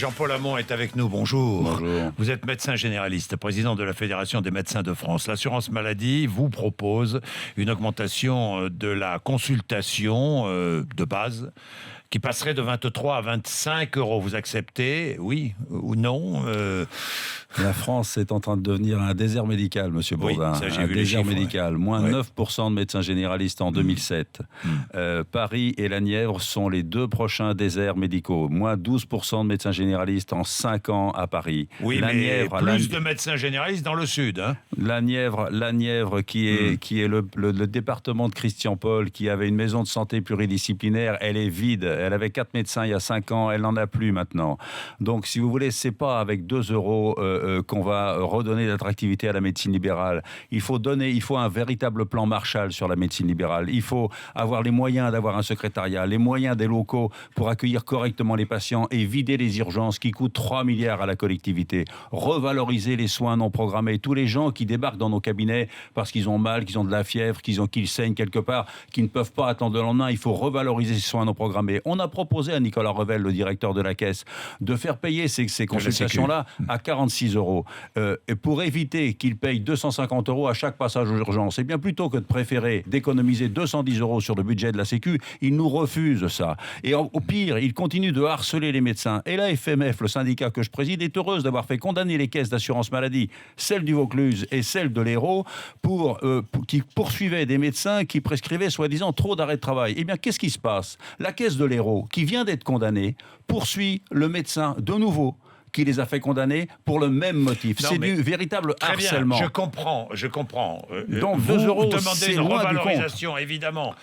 Jean-Paul Hamon est avec nous, bonjour. Bonjour. Vous êtes médecin généraliste, président de la Fédération des médecins de France. L'assurance maladie vous propose une augmentation de la consultation de base qui passerait de 23 à 25 euros. Vous acceptez, oui ou non La France est en train de devenir un désert médical, monsieur Bourdin. Ça, j'ai un vu les désert chiffres, médical. Moins 9% de médecins généralistes en 2007. Paris et la Nièvre sont les deux prochains déserts médicaux. Moins 12% de médecins généralistes en 5 ans à Paris. Oui, la mais Nièvre, plus de médecins généralistes dans le sud. Hein. La Nièvre qui est le département de Christian Paul, qui avait une maison de santé pluridisciplinaire, elle est vide. Elle avait 4 médecins il y a 5 ans, elle n'en a plus maintenant. Donc, si vous voulez, c'est pas avec 2 euros qu'on va redonner l'attractivité à la médecine libérale. Il faut un véritable plan Marshall sur la médecine libérale. Il faut avoir les moyens d'avoir un secrétariat, les moyens des locaux pour accueillir correctement les patients et vider les urgences qui coûtent 3 milliards à la collectivité. Revaloriser les soins non programmés. Tous les gens qui débarquent dans nos cabinets parce qu'ils ont mal, qu'ils ont de la fièvre, qu'ils saignent quelque part, qui ne peuvent pas attendre le lendemain, il faut revaloriser ces soins non programmés. On a proposé à Nicolas Revel, le directeur de la Caisse, de faire payer ces consultations-là à 46 euros. Et pour éviter qu'il paye 250 euros à chaque passage aux urgences. Et bien plutôt que de préférer d'économiser 210 euros sur le budget de la Sécu, il nous refuse ça. Et au pire, il continue de harceler les médecins. Et la FMF, le syndicat que je préside, est heureuse d'avoir fait condamner les caisses d'assurance maladie, celle du Vaucluse et celle de l'Hérault, qui poursuivaient des médecins qui prescrivaient soi-disant trop d'arrêts de travail. Eh bien, qu'est-ce qui se passe ? La caisse de l'Hérault, qui vient d'être condamnée, poursuit le médecin de nouveau, qui les a fait condamner pour le même motif. C'est du véritable harcèlement. Bien, je comprends. Donc, vous 2 euros, demandez c'est une loin du revalorisation, évidemment.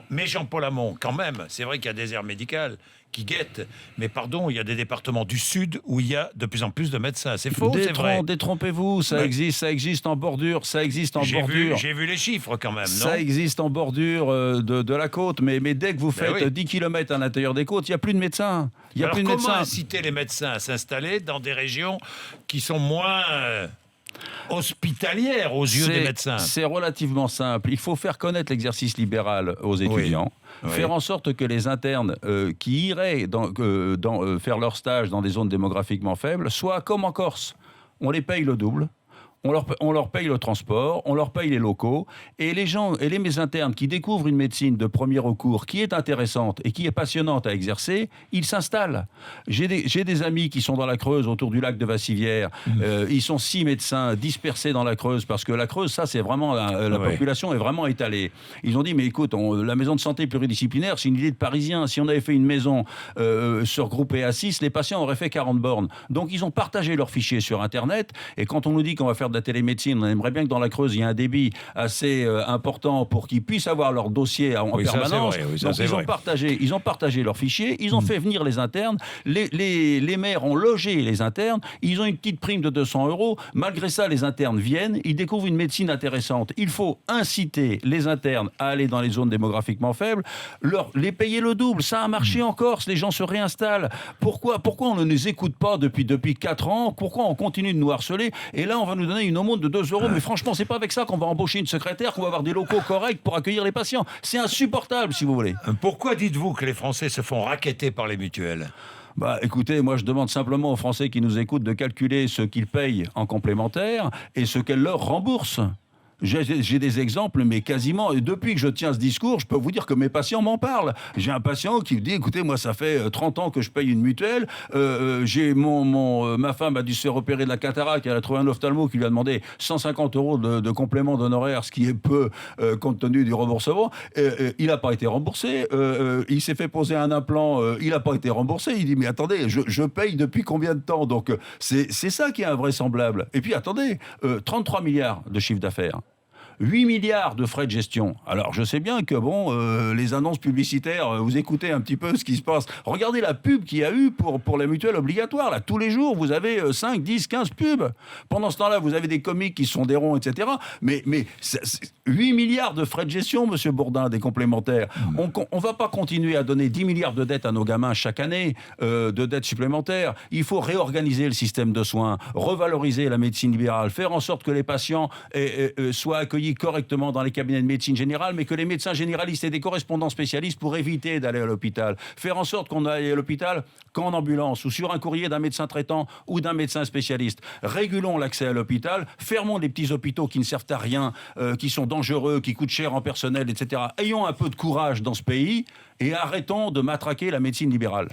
Mais Jean-Paul Hamon, quand même, c'est vrai qu'il y a des désert médical qui guettent. Mais pardon, il y a des départements du Sud où il y a de plus en plus de médecins. C'est faux, c'est vrai. Détrompez-vous, ça existe en bordure, J'ai vu les chiffres quand même, non ? Ça existe en bordure de la côte, mais dès que vous faites 10 km à l'intérieur des côtes, il n'y a plus de médecins. Comment inciter les médecins à s'installer dans des régions qui sont moins hospitalières aux yeux des médecins ? C'est relativement simple. Il faut faire connaître l'exercice libéral aux étudiants. Faire en sorte que les internes qui iraient faire leur stage dans des zones démographiquement faibles soient comme en Corse. On les paye le double. On leur paye le transport, on leur paye les locaux, et les internes qui découvrent une médecine de premier recours qui est intéressante et qui est passionnante à exercer, ils s'installent. J'ai des amis qui sont dans la Creuse, autour du lac de Vassivière. Ils sont 6 médecins dispersés dans la Creuse, parce que la Creuse, ça, c'est vraiment la population est vraiment étalée. Ils ont dit, mais écoute, la maison de santé pluridisciplinaire, c'est une idée de Parisien. Si on avait fait une maison se regrouper à 6, les patients auraient fait 40 bornes. Donc, ils ont partagé leurs fichiers sur Internet, et quand on nous dit qu'on va faire de la télémédecine, on aimerait bien que dans la Creuse, il y ait un débit assez important pour qu'ils puissent avoir leur dossier en permanence. Donc ils ont partagé leurs fichiers, ils ont fait venir les internes, les maires ont logé les internes, ils ont une petite prime de 200 euros. Malgré ça, les internes viennent, ils découvrent une médecine intéressante. Il faut inciter les internes à aller dans les zones démographiquement faibles, les payer le double. Ça a marché en Corse, les gens se réinstallent. Pourquoi on ne les écoute pas depuis 4 ans ? Pourquoi on continue de nous harceler ? Et là, on va nous donner une aumône de 2 euros, mais franchement, c'est pas avec ça qu'on va embaucher une secrétaire, qu'on va avoir des locaux corrects pour accueillir les patients. C'est insupportable, si vous voulez. Pourquoi dites-vous que les Français se font racketter par les mutuelles ? Écoutez, moi je demande simplement aux Français qui nous écoutent de calculer ce qu'ils payent en complémentaire et ce qu'elles leur remboursent. J'ai des exemples, mais quasiment, depuis que je tiens ce discours, je peux vous dire que mes patients m'en parlent. J'ai un patient qui me dit, écoutez, moi, ça fait 30 ans que je paye une mutuelle. Ma femme a dû se faire opérer de la cataracte. Elle a trouvé un ophtalmo qui lui a demandé 150 euros de complément d'honoraires, ce qui est peu compte tenu du remboursement. Il n'a pas été remboursé. Il s'est fait poser un implant. Il n'a pas été remboursé. Il dit, mais attendez, je paye depuis combien de temps ? Donc, c'est ça qui est invraisemblable. Et puis, attendez, 33 milliards de chiffre d'affaires. 8 milliards de frais de gestion. Alors, je sais bien que, les annonces publicitaires, vous écoutez un petit peu ce qui se passe. Regardez la pub qu'il y a eu pour la mutuelle obligatoire. Là, tous les jours, vous avez 5, 10, 15 pubs. Pendant ce temps-là, vous avez des comiques qui sont des ronds, etc. Mais 8 milliards de frais de gestion, monsieur Bourdin, des complémentaires. On va pas continuer à donner 10 milliards de dettes à nos gamins chaque année, de dettes supplémentaires. Il faut réorganiser le système de soins, revaloriser la médecine libérale, faire en sorte que les patients soient accueillis suivis correctement dans les cabinets de médecine générale, mais que les médecins généralistes aient des correspondants spécialistes pour éviter d'aller à l'hôpital. Faire en sorte qu'on aille à l'hôpital qu'en ambulance ou sur un courrier d'un médecin traitant ou d'un médecin spécialiste. Régulons l'accès à l'hôpital, fermons les petits hôpitaux qui ne servent à rien, qui sont dangereux, qui coûtent cher en personnel, etc. Ayons un peu de courage dans ce pays et arrêtons de matraquer la médecine libérale.